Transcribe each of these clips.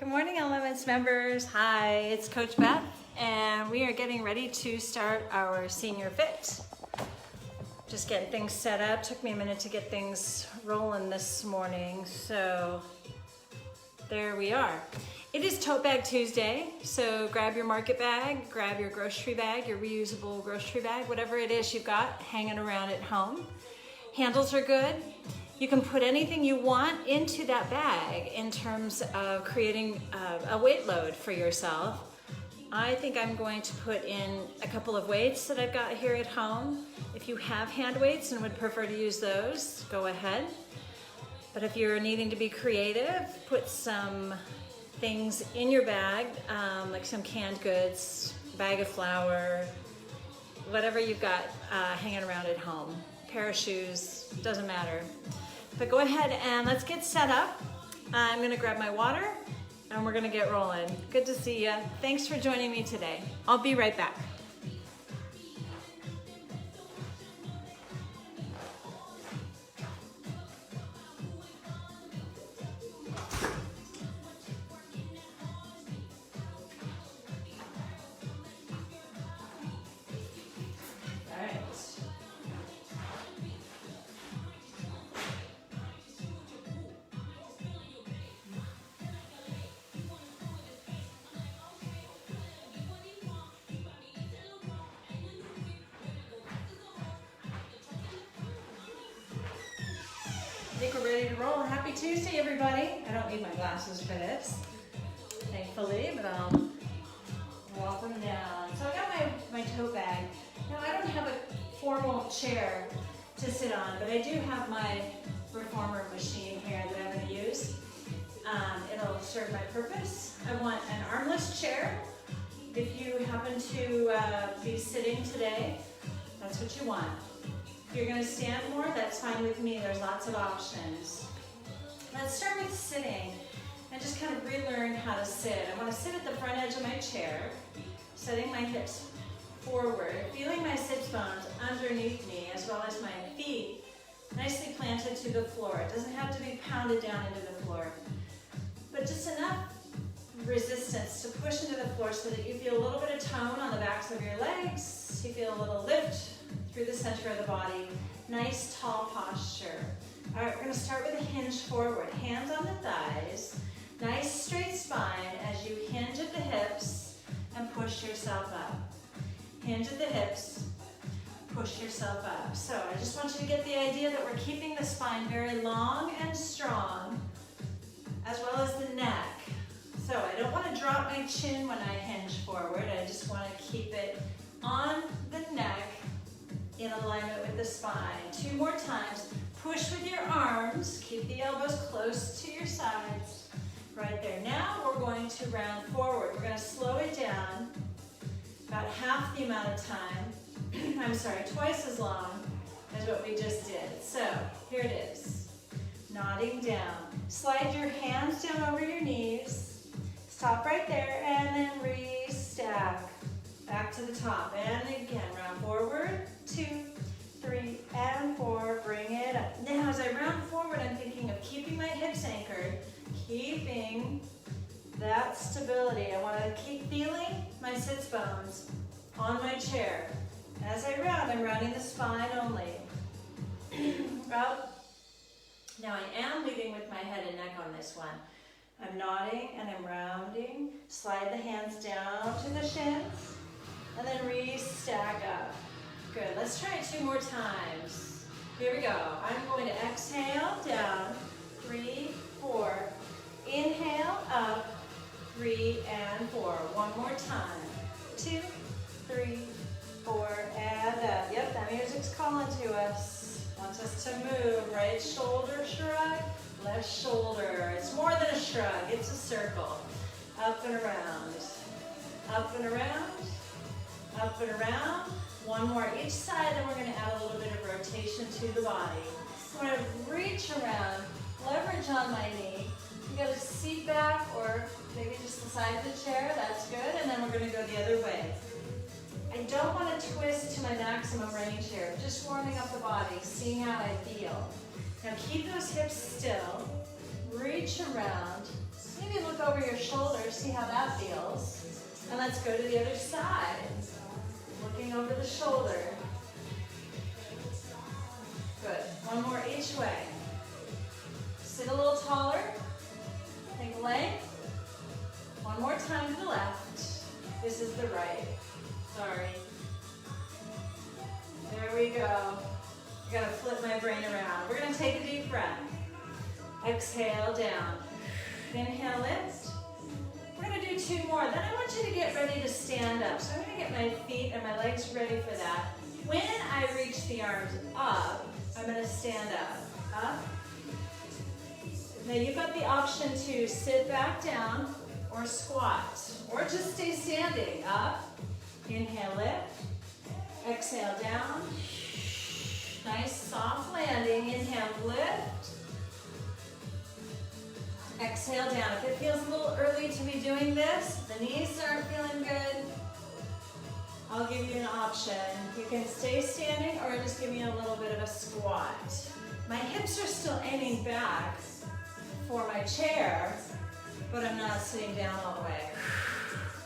Good morning, Elements members. Hi, it's Coach Beth, and we are getting ready to start our senior fit. Just getting things set up. Took me a minute to get things rolling this morning, so there we are. It is Tote Bag Tuesday, so grab your market bag, grab your grocery bag, your reusable grocery bag, whatever it is you've got hanging around at home. Handles are good. You can put anything you want into that bag in terms of creating a weight load for yourself. I think I'm going to put in a couple of weights that I've got here at home. If you have hand weights and would prefer to use those, go ahead. But if you're needing to be creative, put some things in your bag, like some canned goods, bag of flour, whatever you've got hanging around at home. Pair of shoes, doesn't matter. But go ahead and let's get set up. I'm gonna grab my water and we're gonna get rolling. Good to see you. Thanks for joining me today. I'll be right back. I think we're ready to roll. Happy Tuesday, everybody. I don't need my glasses for this, thankfully, but I'll walk them down. So I got my tote bag. Now, I don't have a formal chair to sit on, but I do have my reformer machine here that I'm going to use. It'll serve my purpose. I want an armless chair. If you happen to be sitting today, that's what you want. If you're going to stand more, that's fine with me. There's lots of options. Let's start with sitting and just kind of relearn how to sit. I want to sit at the front edge of my chair, setting my hips forward, feeling my sits bones underneath me as well as my feet nicely planted to the floor. It doesn't have to be pounded down into the floor, but just enough resistance to push into the floor so that you feel a little bit of tone on the backs of your legs. You feel a little lift through the center of the body. Nice tall posture. All right, we're going to start with a hinge forward. Hands on the thighs. Nice straight spine as you hinge at the hips and push yourself up. Hinge at the hips, push yourself up. So I just want you to get the idea that we're keeping the spine very long and strong, as well as the neck. So I don't want to drop my chin when I hinge forward. I just want to keep it on the neck in alignment with the spine. 2 more times. Push with your arms. Keep the elbows close to your sides. Right there. Now we're going to round forward. We're going to slow it down about half the amount of time. I'm sorry, twice as long as what we just did. So here it is. Nodding down. Slide your hands down over your knees. Stop right there and then re-stack. Back to the top. And again, round forward. 2, 3, and 4. Bring it up. Now, as I round forward, I'm thinking of keeping my hips anchored, keeping that stability. I want to keep feeling my sits bones on my chair. As I round, I'm rounding the spine only. Up. Now, I am leading with my head and neck on this one. I'm nodding and I'm rounding. Slide the hands down to the shins, and then re-stack up. Good, let's try it 2 more times. Here we go. I'm going to exhale, down, 3, 4. Inhale, up, 3 and 4. One more time. 2, 3, 4, and up. Yep, that music's calling to us. Wants us to move. Right shoulder shrug, left shoulder. It's more than a shrug, it's a circle. Up and around. Up and around. Up and around. One more each side, then we're going to add a little bit of rotation to the body. I'm going to reach around, leverage on my knee. You got to seat back or maybe just the side of the chair, that's good, and then we're going to go the other way. I don't want to twist to my maximum range here, just warming up the body, seeing how I feel. Now keep those hips still, reach around, maybe look look over your shoulders, see how that feels. And let's go to the other side. Looking over the shoulder. Good. One more each way. Sit a little taller. Think length. One more time to the left. This is the right. Sorry. There we go. I gotta flip my brain around. We're gonna take a deep breath. Exhale down. Inhale, lift. We're gonna do 2 more. Then I want you to get ready to stand up. So I'm gonna get my feet and my legs ready for that. When I reach the arms up, I'm gonna stand up. Up. Now you've got the option to sit back down or squat, or just stay standing. Up. Inhale, lift. Exhale, down. Nice soft landing. Inhale, lift. Exhale down. If it feels a little early to be doing this, the knees aren't feeling good, I'll give you an option. You can stay standing or just give me a little bit of a squat. My hips are still aiming back for my chair, but I'm not sitting down all the way.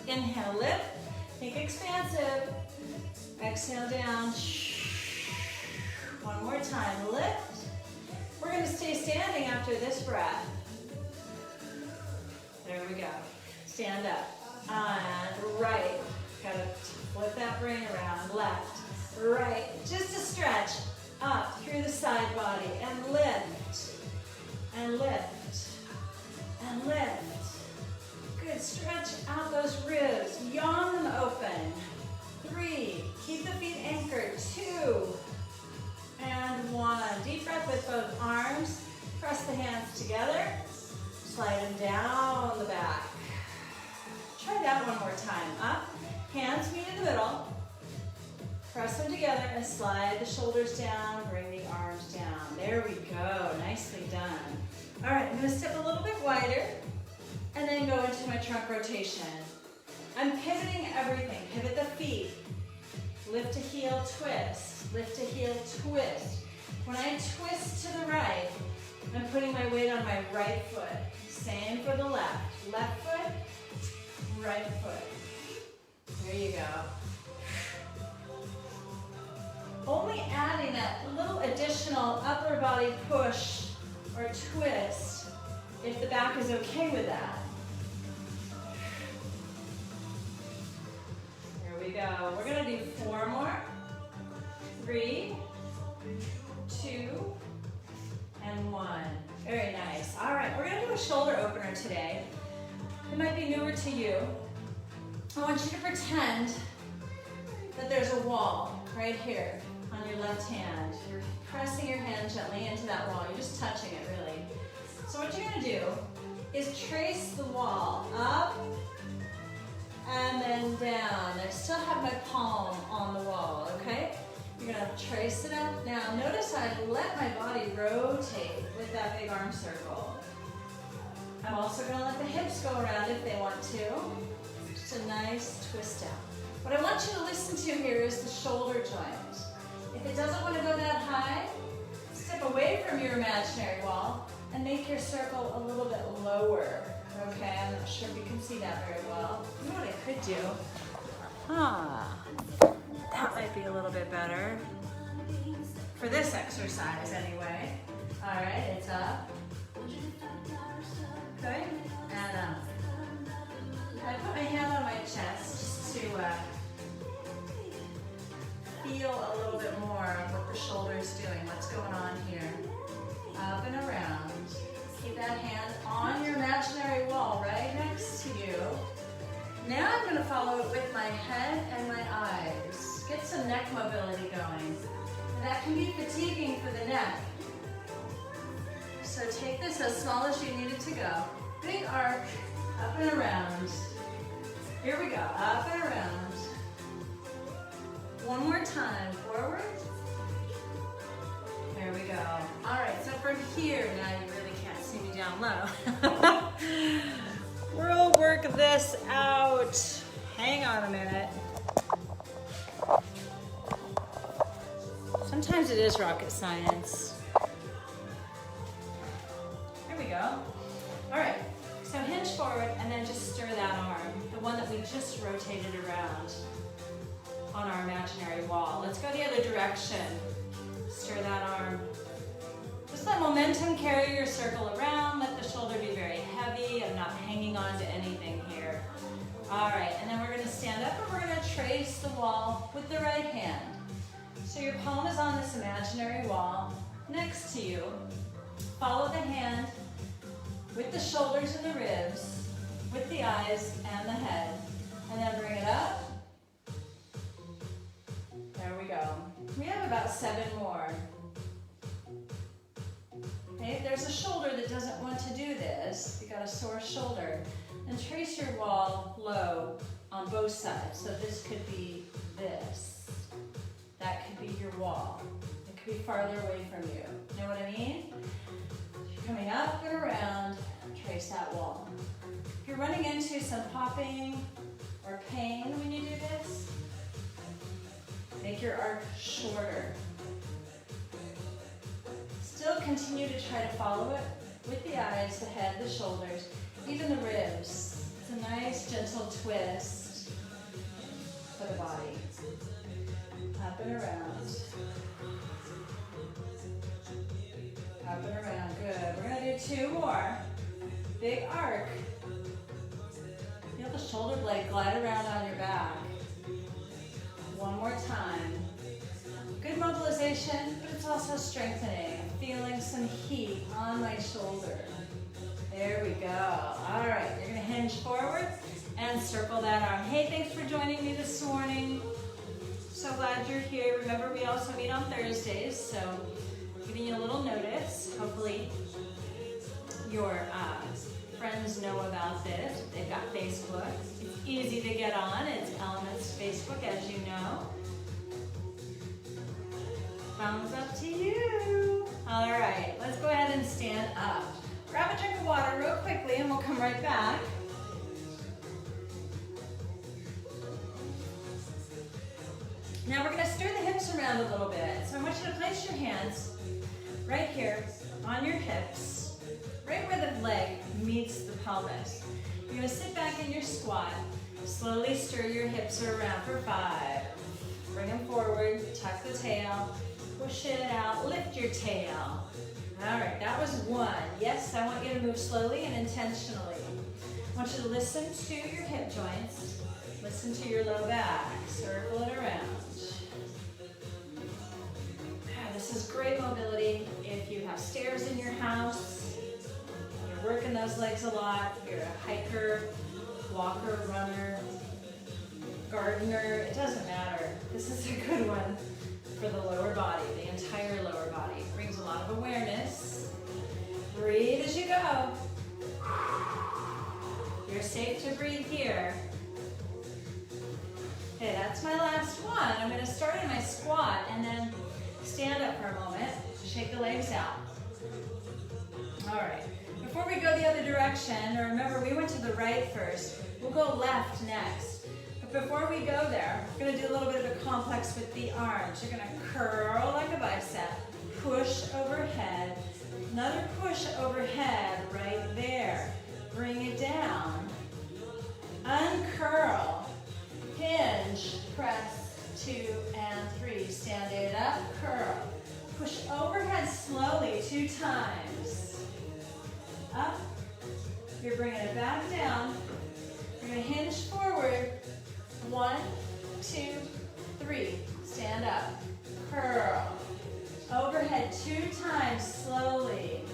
Inhale, lift. Think expansive. Exhale down. One more time, lift. We're gonna stay standing after this breath. There we go. Stand up. And right. Gotta flip that brain around. Left. Right. Just a stretch. Up through the side body. And lift. And lift. And lift. Good. Stretch out those ribs. Yawn them open. 3. Keep the feet anchored. 2. And 1. Deep breath with both arms. Press the hands together. Slide them down the back. Try that one more time. Up, hands meet in the middle. Press them together and slide the shoulders down, bring the arms down. There we go, nicely done. All right, I'm gonna step a little bit wider and then go into my trunk rotation. I'm pivoting everything. Pivot the feet. Lift a heel, twist. Lift a heel, twist. When I twist to the right, I'm putting my weight on my right foot. Same for the left. Left foot, right foot. There you go. Only adding that little additional upper body push or twist if the back is okay with that. Here we go. We're gonna do 4 more. 3, 2, and 1. Very nice. All right, we're gonna do a shoulder opener today. It might be newer to you. I want you to pretend that there's a wall right here on your left hand. You're pressing your hand gently into that wall. You're just touching it, really. So what you're gonna do is trace the wall up and then down. I still have my palm on the wall, okay? You're gonna trace it up. Now, notice I let my body rotate with that big arm circle. I'm also gonna let the hips go around if they want to. Just a nice twist out. What I want you to listen to here is the shoulder joint. If it doesn't want to go that high, step away from your imaginary wall and make your circle a little bit lower. Okay, I'm not sure if you can see that very well. You know what I could do? That might be a little bit better. For this exercise anyway. All right, it's up. Good, and up. I put my hand on my chest just to feel a little bit more of what the shoulder's doing, what's going on here. Up and around. Keep that hand on your imaginary wall right next to you. Now I'm going to follow it with my head and my eyes. Get some neck mobility going. That can be fatiguing for the neck. So take this as small as you need it to go. Big arc, up and around. Here we go, up and around. One more time, forward. There we go. All right, so from here, now you really can't see me down low. We'll work this out. Hang on a minute. Sometimes it is rocket science. Here we go. All right, so hinge forward. just rotate it around on our imaginary wall. Let's go the other direction. Stir that arm. Just let momentum carry your circle around. Let the shoulder be very heavy. I'm not hanging on to anything here. All right, and then we're gonna stand up and we're gonna trace the wall with the right hand. So your palm is on this imaginary wall next to you. Follow the hand with the shoulders and the ribs, with the eyes and the head. And then bring it up. There we go. We have about 7 more. Okay, if there's a shoulder that doesn't want to do this, you got a sore shoulder, then trace your wall low on both sides. So this could be this. That could be your wall. It could be farther away from you. Know what I mean? You're coming up and around, trace that wall. If you're running into some popping or pain when you do this, make your arc shorter. Still continue to try to follow it with the eyes, the head, the shoulders, even the ribs. It's a nice, gentle twist for the body. Up and around. Up and around, good. We're gonna do 2 more. Big arc. Feel the shoulder blade glide around on your back. One more time. Good mobilization, but it's also strengthening. I'm feeling some heat on my shoulder. There we go. All right, you're gonna hinge forward and circle that arm. Hey, thanks for joining me this morning. So glad you're here. Remember, we also meet on Thursdays, so giving you a little notice. Hopefully your friends know about this. They've got Facebook. It's easy to get on. It's Elements Facebook, as you know. Thumbs up to you. All right, let's go ahead and stand up. Grab a drink of water real quickly and we'll come right back. Now we're gonna stir the hips around a little bit. So I want you to place your hands right here on your hips, right where the leg meets the pelvis. You're gonna sit back in your squat, slowly stir your hips around for 5. Bring them forward, tuck the tail, push it out, lift your tail. All right, that was 1. Yes, I want you to move slowly and intentionally. I want you to listen to your hip joints, listen to your low back, circle it around. This is great mobility if you have stairs in your house, you're working those legs a lot, you're a hiker, walker, runner, gardener, it doesn't matter. This is a good one for the lower body, the entire lower body. It brings a lot of awareness. Breathe as you go. You're safe to breathe here. Okay, that's my last one. I'm going to start in my squat and then stand up for a moment, shake the legs out. All right, before we go the other direction, remember we went to the right first, we'll go left next. But before we go there, we're gonna do a little bit of a complex with the arms. You're gonna curl like a bicep, push overhead, another push overhead right there. Bring it down, uncurl, hinge, press, 2 and 3. Stand it up, curl. Push overhead slowly 2 times. Up. You're bringing it back down. You're going to hinge forward. 1, 2, 3. Stand up. Curl. Overhead 2 times slowly.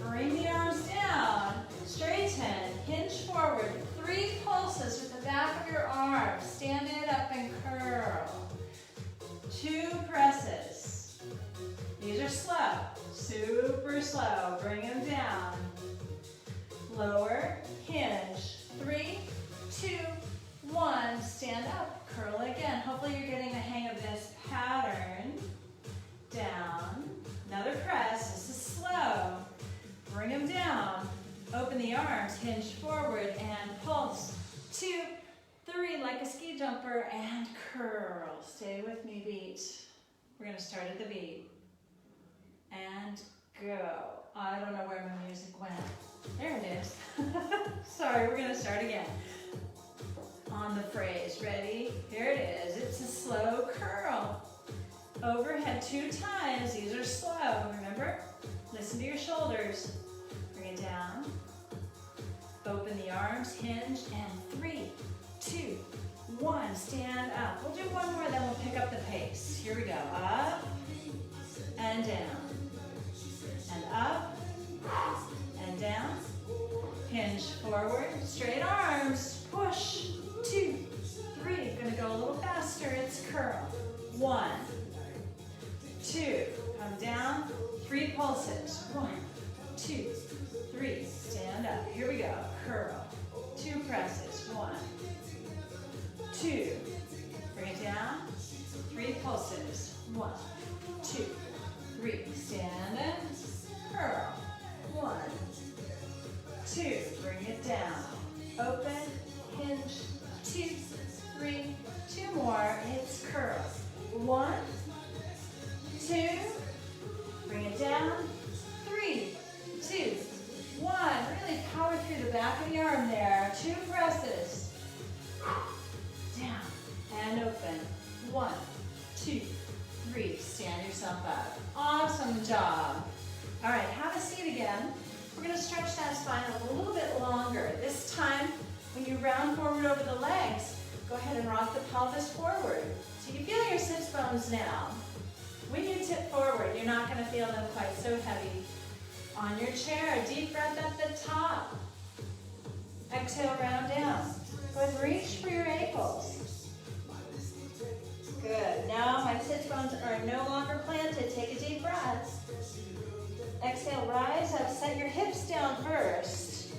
Bring the arms down. Straighten. Hinge forward. 3 pulses with the back of your arms. Stand it up and curl. 2 presses. These are slow. Super slow. Bring them down. Lower. Hinge. 3, 2, 1. Stand up. Curl again. Hopefully you're getting the hang of this pattern. Down. Another press. This is slow. Bring them down. Open the arms, hinge forward, and pulse. 2, 3, like a ski jumper, and curl. Stay with me, beat. We're gonna start at the beat. And go. I don't know where my music went. There it is. Sorry, we're gonna start again. On the phrase, ready? Here it is. It's a slow curl. Overhead 2 times. These are slow, remember? Listen to your shoulders. Bring it down. Open the arms, hinge, and 3, 2, 1. Stand up. We'll do one more, then we'll pick up the pace. Here we go. Up and down. And up and down. Hinge forward. Straight arms. Push. 2, 3. Gonna go a little faster. It's curl. 1, 2. Come down. 3 pulses. 1, 2, 3. Stand up. Here we go. Curl. 2 presses. 1, 2. Bring it down. 3 pulses. 1, 2, 3. Stand in. Curl. 1, 2. Bring it down. Open. Hinge. 2, 3. 2 more. It's curl. 1, 2. Bring it down. 3, 2, 1. Really power through the back of the arm there. 2 presses. Down and open. 1, 2, 3. Stand yourself up. Awesome job. All right, have a seat again. We're going to stretch that spine a little bit longer. This time, when you round forward over the legs, go ahead and rock the pelvis forward. So you feel your sits bones now. When you tip forward, you're not going to feel them quite so heavy. On your chair, deep breath at the top. Exhale, round down. Go ahead and reach for your ankles. Good. Now my sits bones are no longer planted. Take a deep breath. Exhale, rise up. Set your hips down first.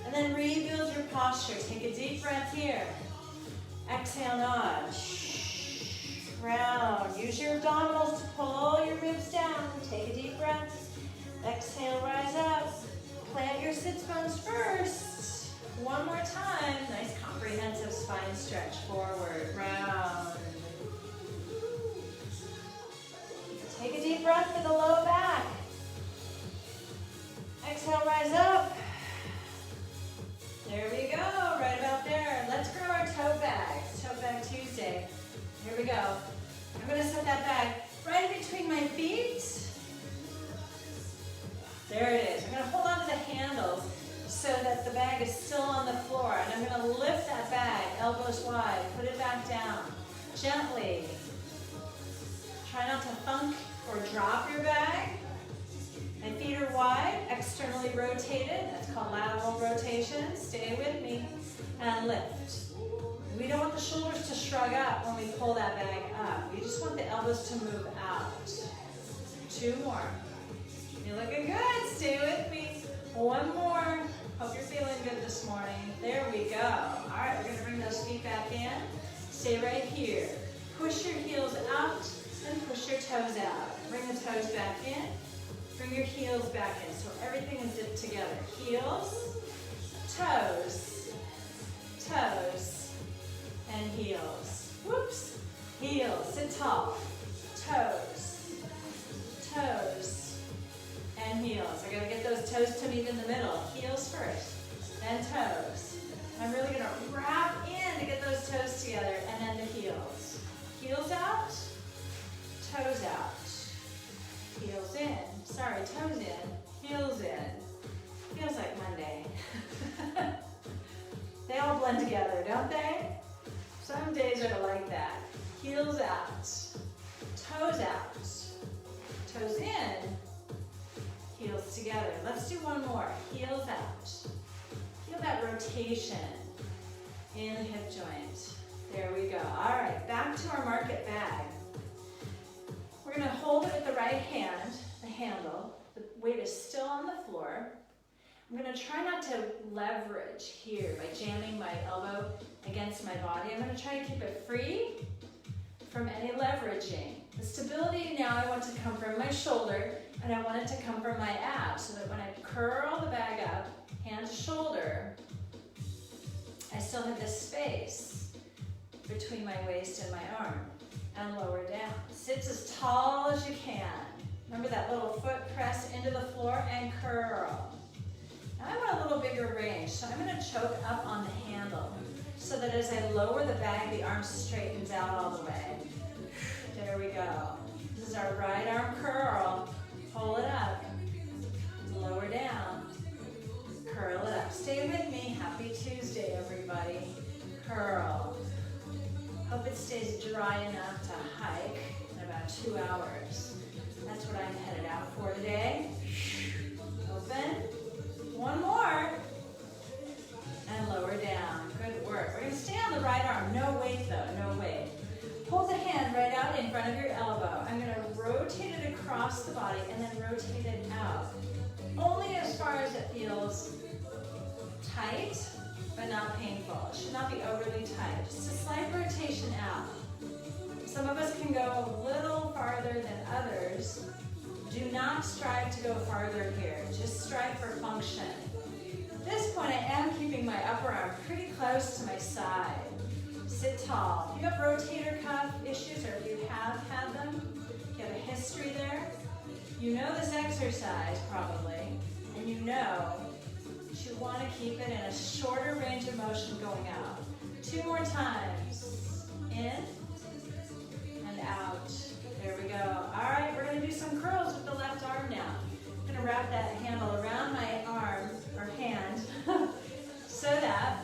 And then rebuild your posture. Take a deep breath here. Exhale, nod. Round. Use your abdominals to pull your ribs down. Take a deep breath. Exhale, rise up. Plant your sits bones first. One more time. Nice comprehensive spine stretch. Forward, round. Take a deep breath for the low back. Exhale, rise up. There we go, right about there. Let's grow our toe bags. Toe bag Tuesday. Here we go. I'm gonna set that bag right between my feet. There it is. I'm gonna hold on to the handles so that the bag is still on the floor. And I'm gonna lift that bag, elbows wide, put it back down, gently. Try not to thunk or drop your bag. My feet are wide, externally rotated. That's called lateral rotation. Stay with me. And lift. We don't want the shoulders to shrug up when we pull that bag up. We just want the elbows to move out. 2 more. You're looking good. Stay with me. 1 more. Hope you're feeling good this morning. There we go. All right, we're going to bring those feet back in. Stay right here. Push your heels out and push your toes out. Bring the toes back in. Bring your heels back in so everything is dipped together. Heels, toes, toes, and heels. Whoops. Heels, sit tall. Toes, toes, and heels. I gotta get those toes to meet in the middle. Heels first, then toes. I'm really gonna wrap in to get those toes together, and then the heels. Heels out, toes out. Heels in. Sorry, toes in, heels in. Feels like Monday. They all blend together, don't they? Some days are like that. Heels out, toes out, toes in, heels together. Let's do one more. Heels out. Feel that rotation in the hip joint. There we go. All right, back to our market bag. We're going to hold it with the right hand, the handle. The weight is still on the floor. I'm going to try not to leverage here by jamming my elbow against my body. I'm going to try to keep it free from any leveraging. The stability now I want to come from my shoulder, and I want it to come from my abs, so that when I curl the bag up, hand to shoulder, I still have this space between my waist and my arm. And lower down. Sit as tall as you can. Remember that little foot press into the floor and curl. Now I want a little bigger range, so I'm going to choke up on the handle so that as I lower the bag, the arm straightens out all the way. There we go. This is our right arm curl. Pull it up. Lower down. Curl it up. Stay with me. Happy Tuesday, everybody. Curl. Hope it stays dry enough to hike in about 2 hours. That's what I'm headed out for today. Open. One more. And lower down. Good work. We're going to stay on the right arm. No weight though. No weight. Hold the hand right out in front of your elbow. I'm going to rotate it across the body and then rotate it out. Only as far as it feels tight, but not painful. It should not be overly tight. Just a slight rotation out. Some of us can go a little farther than others. Do not strive to go farther here. Just strive for function. At this point, I am keeping my upper arm pretty close to my side. Sit tall. If you have rotator cuff issues, or if you have had them, if you have a history there, you know this exercise probably, and you know that you want to keep it in a shorter range of motion going out. 2 more times. In and out. There we go. All right, we're going to do some curls with the left arm now. I'm going to wrap that handle around my arm, or hand, so that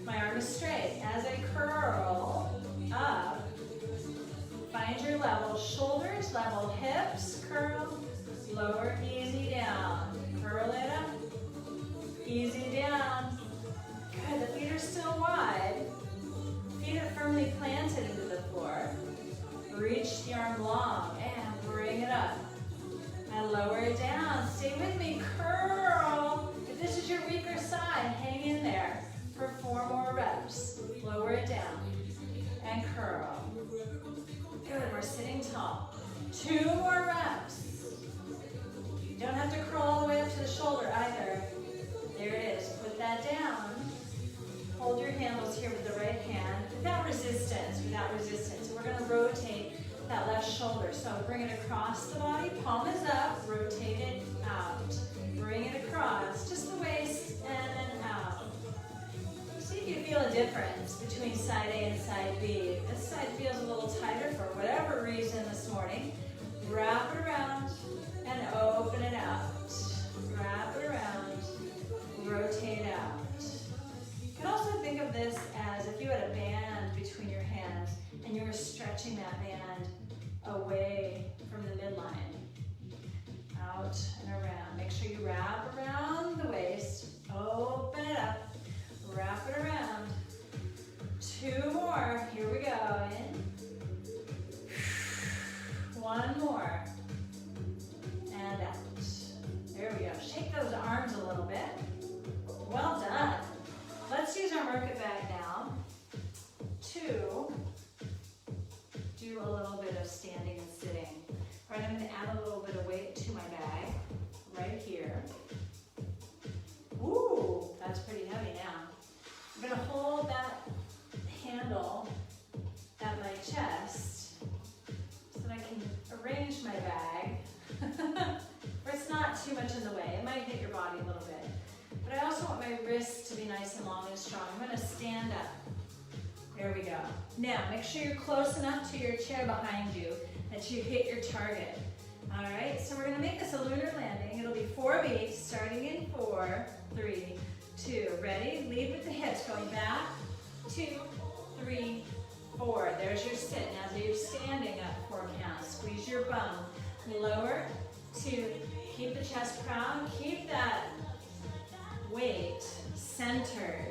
my arm is straight. As I curl up, find your level. Shoulders level, hips, curl, lower, easy down. Curl it up, easy down. Good, the feet are still wide. Feet are firmly planted into the floor. Reach the arm long and bring it up. And lower it down. Stay with me, curl. If this is your weaker side, hang in there for 4 more reps. Lower it down and curl. Good, we're sitting tall. 2 more reps. You don't have to curl all the way up to the shoulder either. There it is. Put that down. Hold your handles here with the right hand without resistance, So we're going to rotate that left shoulder. So bring it across the body, palm is up, rotate it out. Bring it across, just the waist and then out. See if you feel a difference between side A and side B. This side feels a little tighter for whatever reason this morning. Wrap it around and open it out. Wrap it around, rotate out. You can also think of this as if you had a band between your hands and you were stretching that band away from the midline. Out and around. Make sure you wrap around the waist. Open it up. Wrap it around. 2 more. Here we go. In. 1 more. And out. There we go. Shake those arms a little bit. Well done. Let's use our market bag now to do a little bit of standing and sitting. All right, I'm going to add a little bit of weight to my bag right here. Ooh, that's pretty heavy now. I'm going to hold that handle at my chest so that I can arrange my bag where it's not too much in the way. It might hit your body a little bit. But I also want my wrists to be nice and long and strong. I'm going to stand up. There we go. Now, make sure you're close enough to your chair behind you that you hit your target. All right, so we're going to make this a lunar landing. It'll be 4 beats, starting in 4, 3, 2. Ready? Lead with the hips, going back, 2, 3, 4. There's your sit. Now, you're standing up 4 counts. Squeeze your bum. Lower, 2. Keep the chest proud. Keep that weight centered.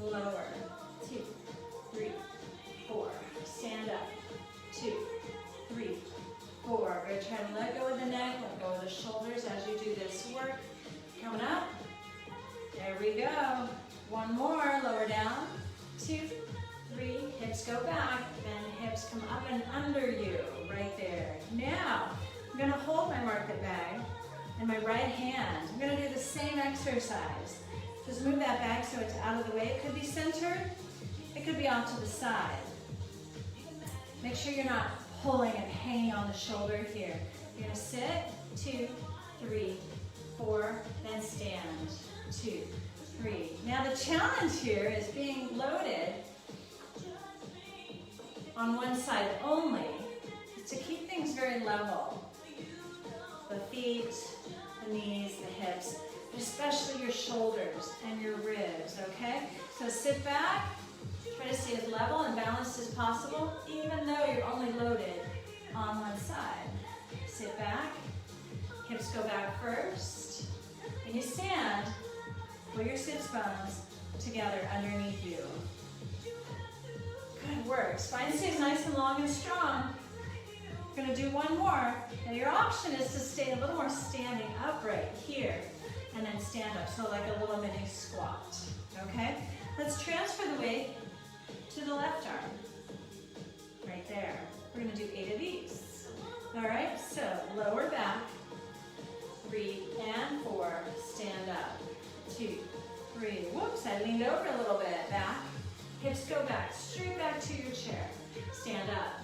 Lower, 2, 3, 4. Stand up, 2, 3, 4. We're going to try to let go of the neck, let go of the shoulders as you do this work. Coming up. There we go. 1 more. Lower down. 2, 3. Hips go back. Then hips come up and under you. Right there. Now, I'm going to hold my market bag in my right hand. I'm going to do the same exercise. Just move that bag so it's out of the way. It could be centered. It could be off to the side. Make sure you're not pulling and hanging on the shoulder here. You're going to sit, 2, 3, 4, then stand, 2, 3. Now the challenge here is being loaded on one side only, is to keep things very level. The feet, the knees, the hips, but especially your shoulders and your ribs, okay? So sit back, try to stay as level and balanced as possible, even though you're only loaded on one side. Sit back, hips go back first, and you stand, pull your sits bones together underneath you. Good work. Spine stays nice and long and strong. We're going to do one more. Now your option is to stay a little more standing upright here and then stand up, so like a little mini squat. Okay? Let's transfer the weight to the left arm. Right there. We're going to do 8 of these. All right? So lower back, 3 and 4, stand up. 2, 3. Whoops, I leaned over a little bit. Back. Hips go back, straight back to your chair. Stand up.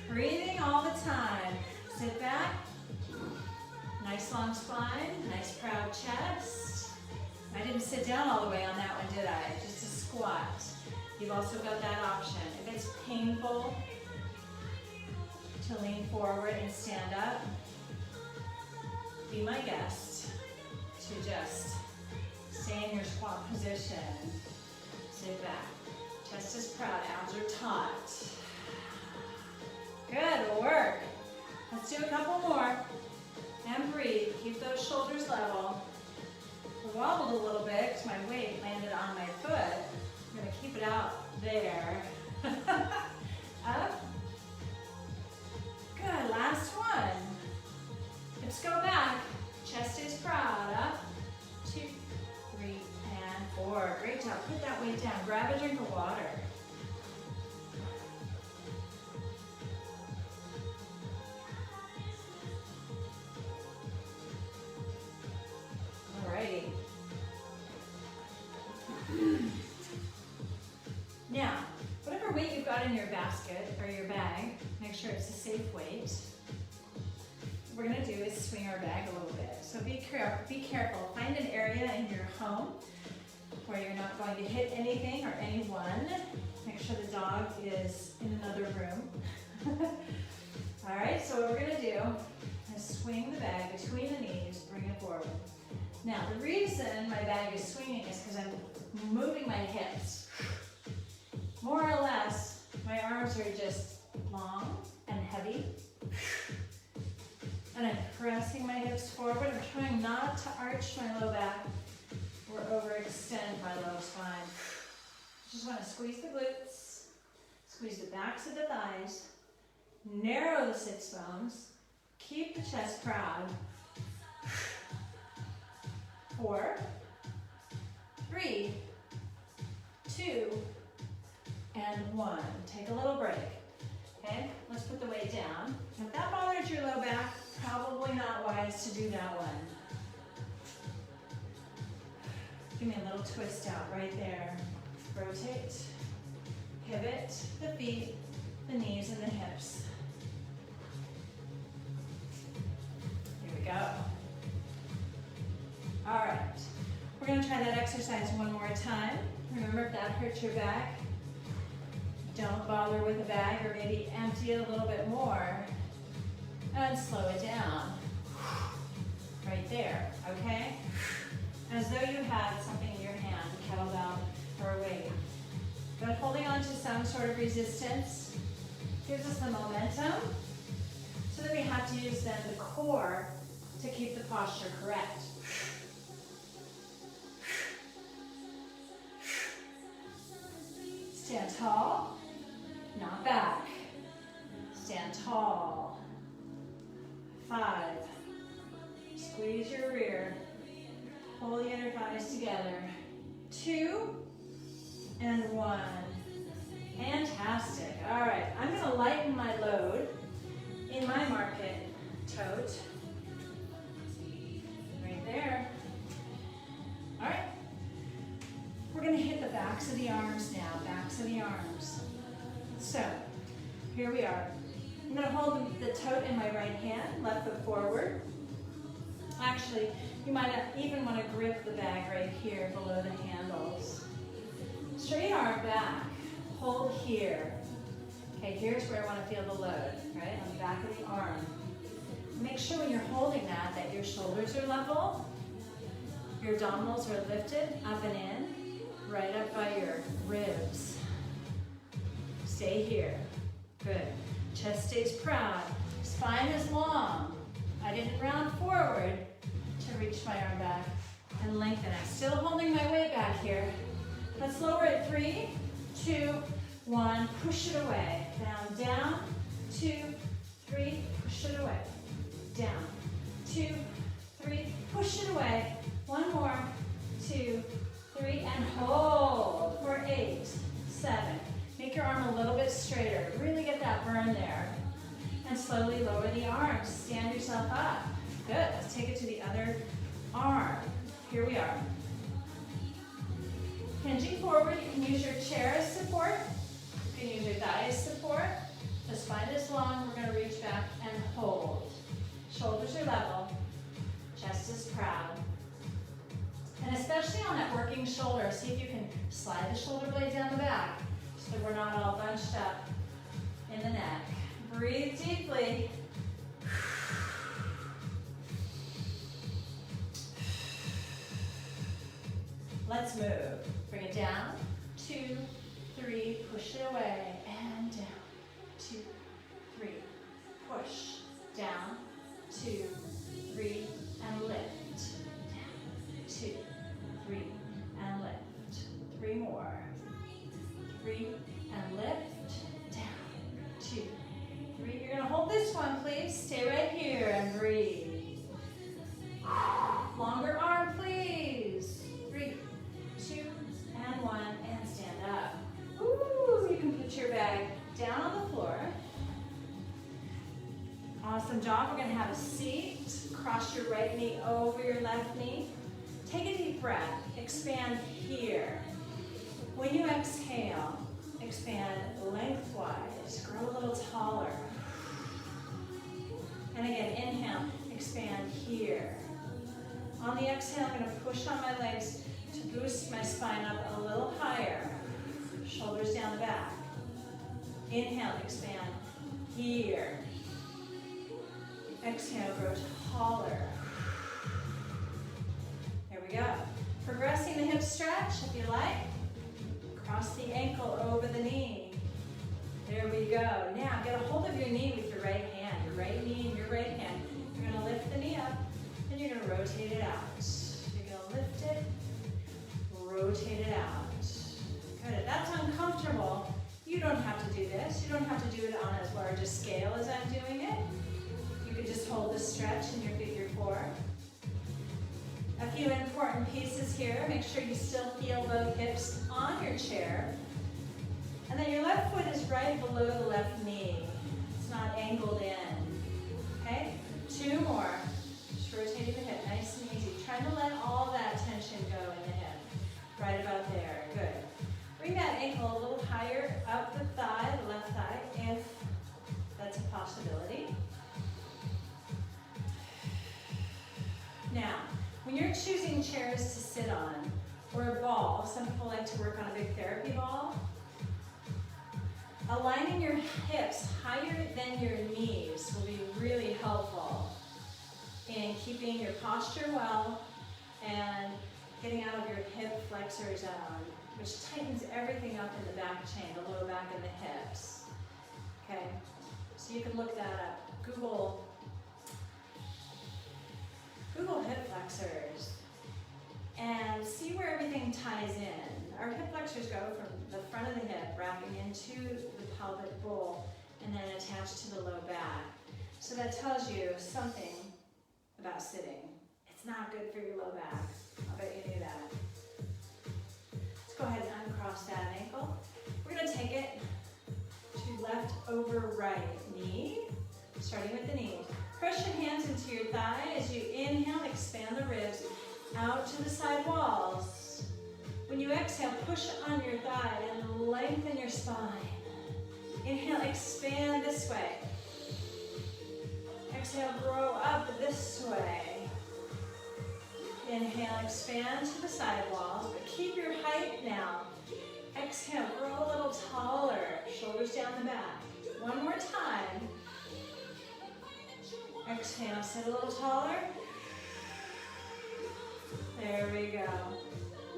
Breathing all the time. Sit back. Nice long spine, nice proud chest. I didn't sit down all the way on that one, did I? Just a squat. You've also got that option. If it's painful to lean forward and stand up, be my guest to just stay in your squat position. Sit back. Chest is proud, abs are taut. Good work. Let's do a couple more. And breathe. Keep those shoulders level. I wobbled a little bit because my weight landed on my foot. I'm going to keep it out there. Up. Good. Last one. Hips go back. Chest is proud. Up. 2, 3, and 4. Great job. Put that weight down. Grab a drink of water. Alrighty. Now, whatever weight you've got in your basket or your bag, make sure it's a safe weight. What we're going to do is swing our bag a little bit. So be careful. Find an area in your home where you're not going to hit anything or anyone. Make sure the dog is in another room. All right, so what we're going to do is swing the bag between the knees, bring it forward. Now, the reason my bag is swinging is because I'm moving my hips. More or less, my arms are just long and heavy. And I'm pressing my hips forward. I'm trying not to arch my low back or overextend my low spine. Just want to squeeze the glutes, squeeze the backs of the thighs, narrow the sits bones, keep the chest proud. 4, 3, 2, and 1. Take a little break. Okay, let's put the weight down. If that bothers your low back, probably not wise to do that one. Give me a little twist out right there. Rotate, pivot the feet, the knees, and the hips. Here we go. All right, we're going to try that exercise one more time. Remember, if that hurts your back, don't bother with the bag, or maybe empty it a little bit more and slow it down. Right there, okay? As though you had something in your hand, a kettlebell or a weight. But holding on to some sort of resistance gives us the momentum so that we have to use then the core to keep the posture correct. Stand tall, not back. Stand tall. 5. Squeeze your rear. Pull the inner thighs together. 2 and 1. Fantastic. All right, I'm going to lighten my load in my market tote. Right there. All right. We're going to hit the backs of the arms now, backs of the arms. So, here we are. I'm going to hold the tote in my right hand, left foot forward. Actually, You might even want to grip the bag right here below the handles. Straight arm back, hold here. Okay, here's where I want to feel the load, right, on the back of the arm. Make sure when you're holding that your shoulders are level, your abdominals are lifted up and in, right up by your ribs. Stay here. Good. Chest stays proud. Spine is long. I didn't round forward to reach my arm back and lengthen it. Still holding my weight back here. Let's lower it. 3, 2, 1. Push it away. Down, down. 2, 3. Push it away. Down. 2, 3. Push it away. 1 more. 2, 3. And hold for 8, 7. Make your arm a little bit straighter. Really get that burn there. And slowly lower the arms. Stand yourself up. Good. Let's take it to the other arm. Here we are. Hinging forward. You can use your chair as support. You can use your thigh as support. The spine is long. We're going to reach back and hold. Shoulders are level. Chest is proud. And especially on that working shoulder, see if you can slide the shoulder blade down the back so we're not all bunched up in the neck. Breathe deeply. Let's move. Bring it down. 2, 3. Push it away. And down. 2, 3. Push. Down. 2, 3. And lift. Down. 2, 3. And lift. 3 more. 3. And lift. Down. 2, 3. You're going to hold this one, please. Stay right here and breathe. Longer arm, please. 3, 2, and 1. And stand up. Ooh, you can put your bag down on the floor. Awesome job. We're going to have a seat. Cross your right knee over your left knee. Take a deep breath. Expand here. When you exhale, expand lengthwise. Grow a little taller. And again, inhale, expand here. On the exhale, I'm going to push on my legs to boost my spine up a little higher. Shoulders down the back. Inhale, expand here. Exhale, grow taller. There we go. Progressing the hip stretch, if you like. Cross the ankle over the knee. There we go. Now, get a hold of your knee with your right hand. Your right knee and your right hand. You're going to lift the knee up, and you're going to rotate it out. You're going to lift it, rotate it out. Good. If that's uncomfortable, you don't have to do this. You don't have to do it on as large a scale as I'm doing it. You could just hold the stretch in your figure 4. A few important pieces here. Make sure you still feel both hips on your chair. And then your left foot is right below the left knee. It's not angled in. Okay? 2 more. Just rotating the hip, nice and easy. Trying to let all that tension go in the hip. Right about there. Good. Bring that ankle a little higher up the thigh, the left thigh, if that's a possibility. Now, when you're choosing chairs to sit on, or a ball, some people like to work on a big therapy ball, aligning your hips higher than your knees will be really helpful in keeping your posture well and getting out of your hip flexor zone, which tightens everything up in the back chain, the lower back and the hips. Okay, so you can look that up. Google hip flexors and see where everything ties in. Our hip flexors go from the front of the hip, wrapping into the pelvic bowl, and then attached to the low back. So that tells you something about sitting. It's not good for your low back. I bet you knew that. Let's go ahead and uncross that ankle. We're going to take it to left over right knee, starting with the knee. Press your hands into your thigh as you inhale, expand the ribs out to the side walls. When you exhale, push on your thigh and lengthen your spine. Inhale, expand this way. Exhale, grow up this way. Inhale, expand to the side walls, but keep your height now. Exhale, grow a little taller, shoulders down the back. One more time. Exhale, sit a little taller. There we go.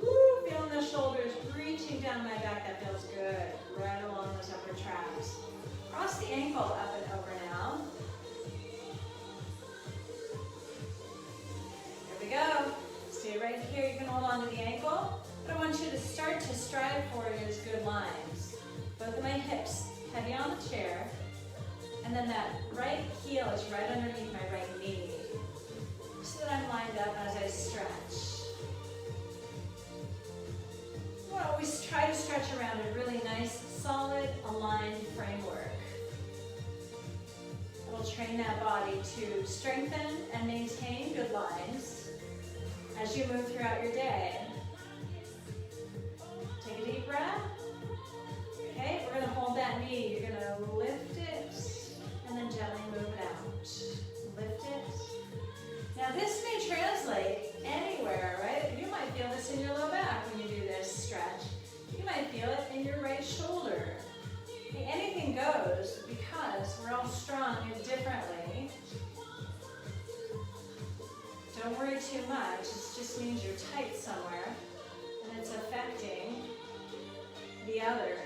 Woo, feeling the shoulders reaching down my back, that feels good. Right along those upper traps. Cross the ankle up and over now. Here we go. Stay right here, you can hold on to the ankle. What I want you to start to strive for is good lines. Both of my hips heavy on the chair. And then that right heel is right underneath my right knee. So that I'm lined up as I stretch. We'll always try to stretch around a really nice, solid, aligned framework. It'll train that body to strengthen and maintain good lines as you move throughout your day. Take a deep breath. Okay, we're going to hold that knee. You're going to lift it and then gently move it out. Lift it. Now this may translate anywhere, right? You might feel this in your low back when you do this stretch. You might feel it in your right shoulder. Okay, anything goes because we're all strong and differently. Don't worry too much. It just means you're tight somewhere and it's affecting the other.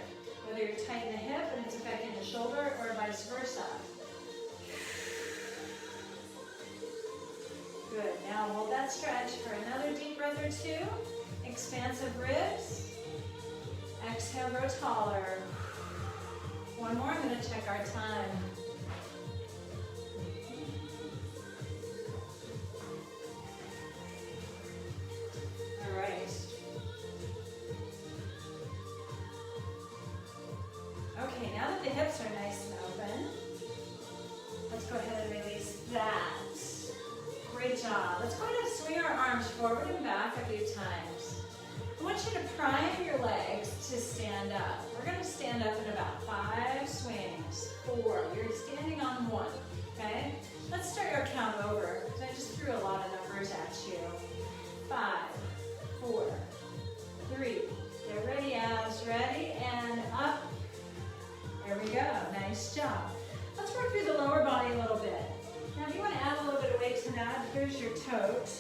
Whether you're tight in the hip and it's affecting the shoulder or vice versa. Good, now hold that stretch for another deep breath or two. Expansive ribs. Exhale, grow taller. One more, I'm gonna check our time. All right. Okay, now that the hips are nice and open, let's go ahead and release that. Great job. Let's go ahead and swing our arms forward and back a few times. I want you to prime your legs to stand up. We're going to stand up in about 5 swings. 4. You're standing on 1. Okay? Let's start your count over because I just threw a lot of numbers at you. 5, 4, 3. Get ready, abs. Ready and up. There we go. Nice job. Let's work through the lower body a little bit. Now, if you want to add a little bit of weight to that, here's your tote.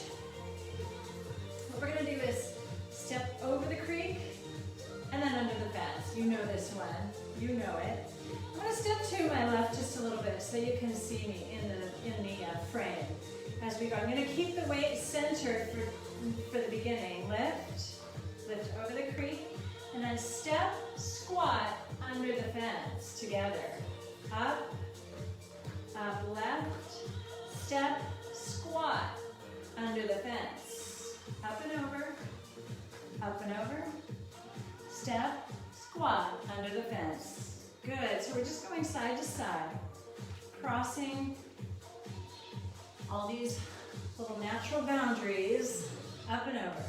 What we're going to do is step over the creek and then under the fence. You know this one. You know it. I'm going to step to my left just a little bit so you can see me in the frame as we go. I'm going to keep the weight centered for the beginning. Lift over the creek, and then step, squat under the fence together. Up, left. Step, squat, under the fence. Up and over, step, squat, under the fence. Good, so we're just going side to side, crossing all these little natural boundaries, up and over.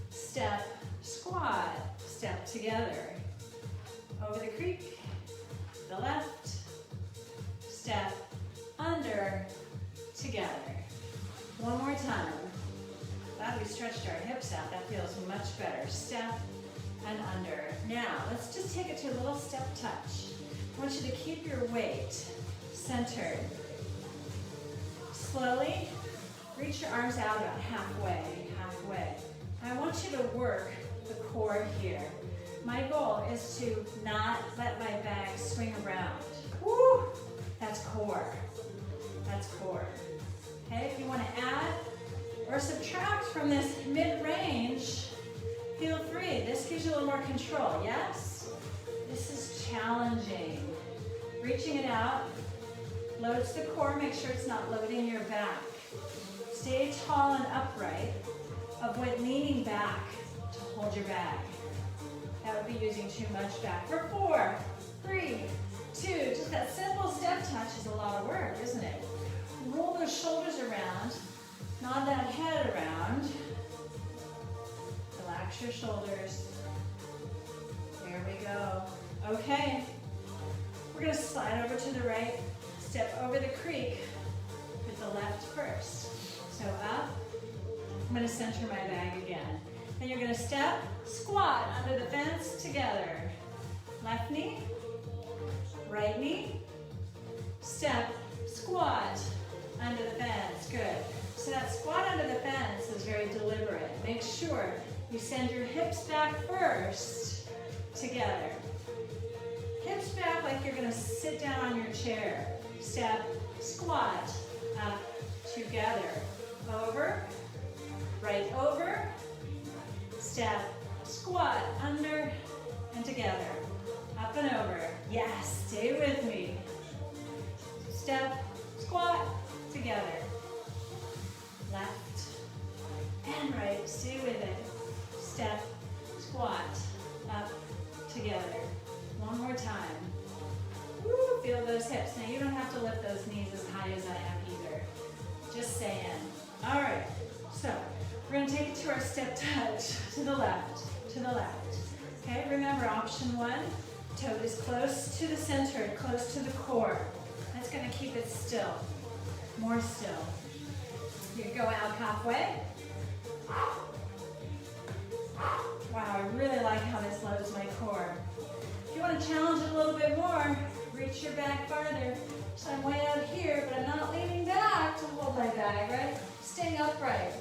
Step, squat, step together. Over the creek, the left, step, under, together. One more time. Glad we stretched our hips out. That feels much better. Step and under. Now, let's just take it to a little step touch. I want you to keep your weight centered. Slowly, reach your arms out about halfway. I want you to work the core here. My goal is to not let my bag swing around. Woo! That's core. Okay, if you want to add or subtract from this mid-range, feel free. This gives you a little more control, yes? This is challenging. Reaching it out, loads the core, make sure it's not loading your back. Stay tall and upright. Avoid leaning back to hold your bag. That would be using too much back. For 4, 3, 2, just that simple step touch is a lot of work, isn't it? Roll those shoulders around, nod that head around. Relax your shoulders. There we go. Okay, we're gonna slide over to the right, step over the creek with the left first. So up, I'm gonna center my bag again. Then you're gonna step, squat under the fence together. Left knee, right knee, step, squat under the fence, good. So that squat under the fence is very deliberate. Make sure you send your hips back first, together. Hips back like you're gonna sit down on your chair. Step, squat, up, together. Over, right over, step, squat, under, and together. Up and over. Yes, stay with me. Step, squat, together. Left and right, stay with it. Step, squat, up, together. One more time. Woo, feel those hips. Now you don't have to lift those knees as high as I am either. Just saying. All right, so we're gonna take it to our step touch. To the left, to the left. Okay, remember option one, toe is close to the center, close to the core. That's gonna keep it still, more still. You go out halfway. Wow, I really like how this loads my core. If you want to challenge it a little bit more, reach your back farther. So I'm way out here, but I'm not leaning back to hold my bag, right? Staying upright.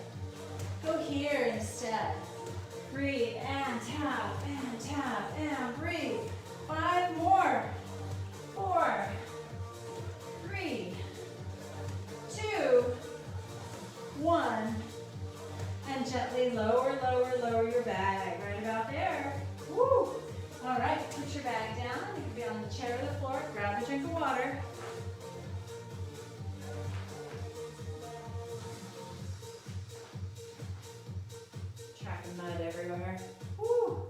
Go here instead. Breathe and tap, and breathe. 5 more. 4, 3, 2, 1. And gently lower, lower, lower your bag. Right about there. Woo! All right, put your bag down. You can be on the chair or the floor. Grab a drink of water. Tracking mud everywhere. Woo!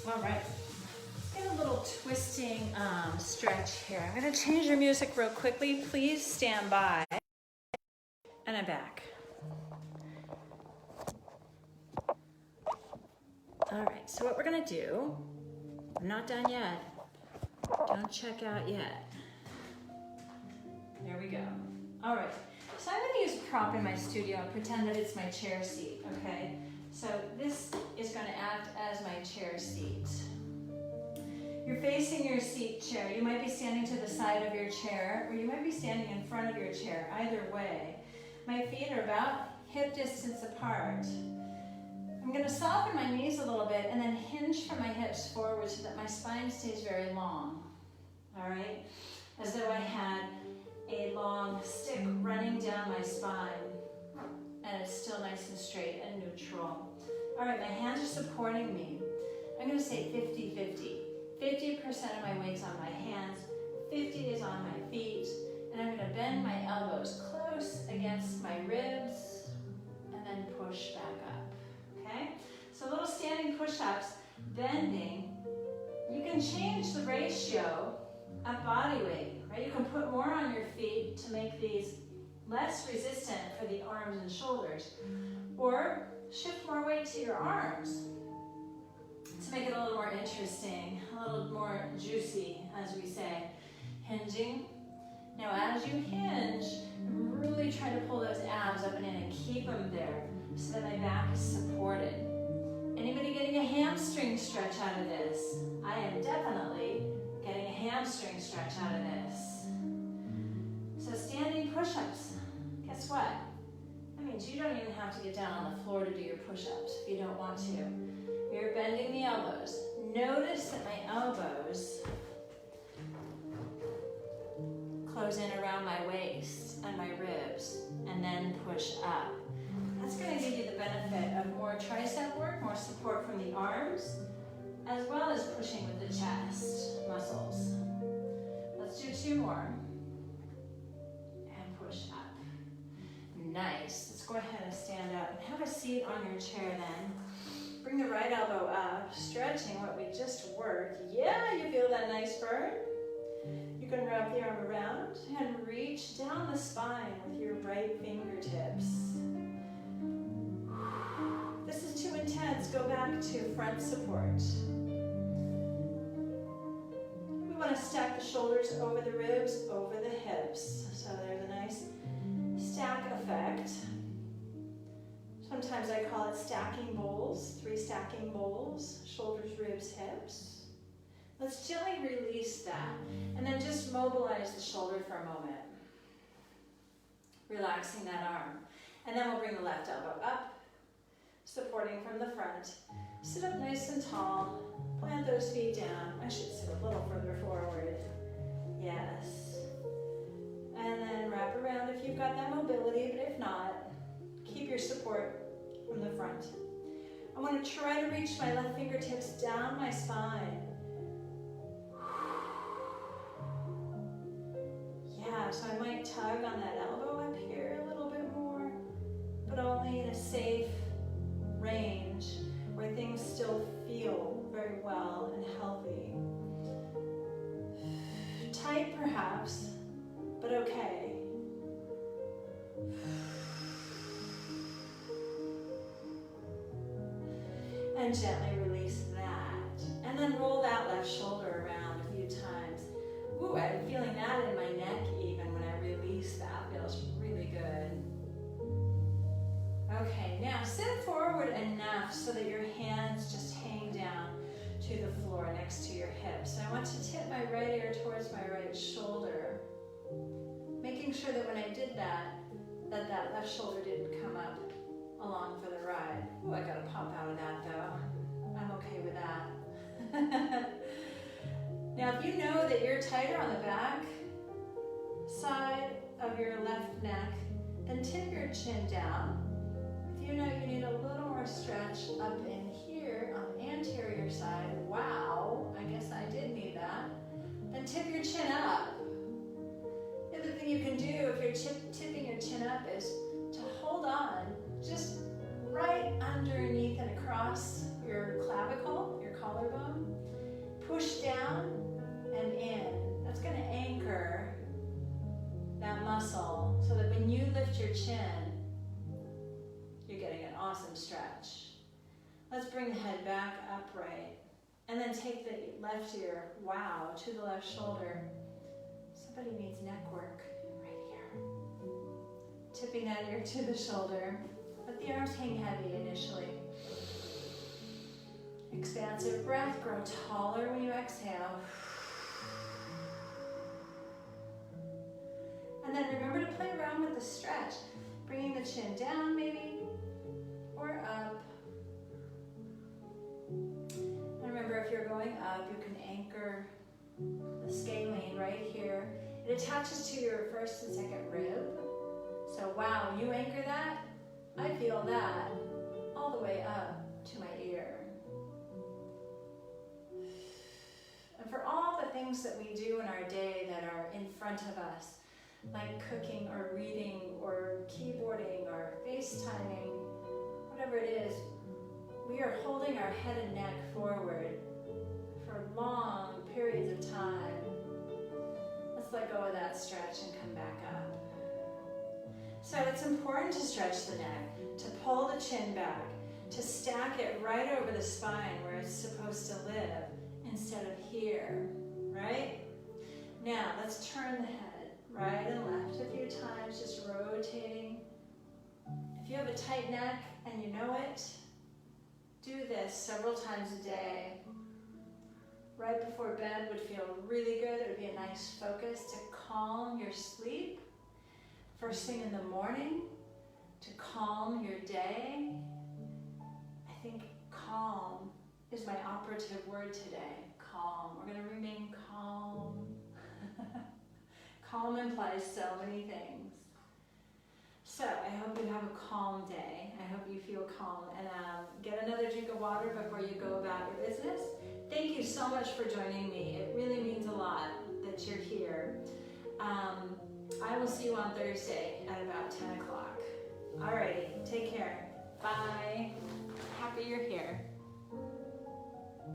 All right. A little twisting stretch here. I'm going to change your music real quickly. Please stand by. And I'm back. All right, so what we're going to do, I'm not done yet. Don't check out yet. There we go. All right, so I'm going to use a prop in my studio and pretend that it's my chair seat, okay? So this is going to act as my chair seat. You're facing your seat chair. You might be standing to the side of your chair, or you might be standing in front of your chair. Either way. My feet are about hip distance apart. I'm going to soften my knees a little bit and then hinge from my hips forward so that my spine stays very long. All right? As though I had a long stick running down my spine, and it's still nice and straight and neutral. All right, my hands are supporting me. I'm going to say 50-50. 50% of my weight's on my hands, 50 is on my feet, and I'm going to bend my elbows close against my ribs, and then push back up, okay? So little standing push-ups, bending. You can change the ratio of body weight, right? You can put more on your feet to make these less resistant for the arms and shoulders, or shift more weight to your arms to make it a little more interesting, a little more juicy, as we say. Hinging. Now as you hinge, really try to pull those abs up and in and keep them there so that my back is supported. Anybody getting a hamstring stretch out of this? I am definitely getting a hamstring stretch out of this. So standing push-ups, guess what? That means you don't even have to get down on the floor to do your push-ups if you don't want to. You're bending the elbows. Notice that my elbows close in around my waist and my ribs, and then push up. That's going to give you the benefit of more tricep work, more support from the arms, as well as pushing with the chest muscles. Let's do 2 more. And push up. Nice. Let's go ahead and stand up and have a seat on your chair then. Bring the right elbow up, stretching what we just worked. Yeah, you feel that nice burn? You can wrap the arm around and reach down the spine with your right fingertips. This is too intense. Go back to front support. We want to stack the shoulders over the ribs, over the hips. So there's a nice stack effect. Sometimes I call it stacking bowls, 3 stacking bowls, shoulders, ribs, hips. Let's gently release that, and then just mobilize the shoulder for a moment. Relaxing that arm. And then we'll bring the left elbow up, supporting from the front. Sit up nice and tall, plant those feet down. I should sit a little further forward. Yes. And then wrap around if you've got that mobility, but if not, keep your support from the front. I want to try to reach my left fingertips down my spine. Yeah, so I might tug on that elbow up here a little bit more, but only in a safe range where things still feel very well and healthy. Tight perhaps, but okay. And gently release that. And then roll that left shoulder around a few times. Ooh, I'm feeling that in my neck even when I release that. Feels really good. Okay, now sit forward enough so that your hands just hang down to the floor next to your hips. I want to tip my right ear towards my right shoulder, making sure that when I did that, that left shoulder didn't come up along for the ride. Oh, I gotta pop out of that though. I'm okay with that. Now, if you know that you're tighter on the back side of your left neck, then tip your chin down. If you know you need a little more stretch up in here on the anterior side, wow, I guess I did need that, then tip your chin up. The other thing you can do if you're tipping your chin up is to hold on just right underneath and across your clavicle, your collarbone. Push down and in. That's going to anchor that muscle so that when you lift your chin, you're getting an awesome stretch. Let's bring the head back upright and then take the left ear, wow, to the left shoulder. Somebody needs neck work right here. Tipping that ear to the shoulder. Let the arms hang heavy initially. Expansive breath, grow taller when you exhale. And then remember to play around with the stretch, bringing the chin down maybe, or up. And remember, if you're going up, you can anchor the scalene right here. It attaches to your first and second rib. So wow, when you anchor that, I feel that all the way up to my ear. And for all the things that we do in our day that are in front of us, like cooking or reading or keyboarding or FaceTiming, whatever it is, we are holding our head and neck forward for long periods of time. Let's let go of that stretch and come back up. So it's important to stretch the neck, to pull the chin back, to stack it right over the spine where it's supposed to live instead of here, right? Now let's turn the head right and left a few times, just rotating. If you have a tight neck and you know it, do this several times a day. Right before bed would feel really good. It would be a nice focus to calm your sleep. First thing in the morning, to calm your day. I think calm is my operative word today. Calm. We're going to remain calm. Calm implies so many things. So I hope you have a calm day. I hope you feel calm. And get another drink of water before you go about your business. Thank you so much for joining me. It really means a lot that you're here. I will see you on Thursday at about 10 o'clock. Alrighty, take care. Bye. Happy you're here.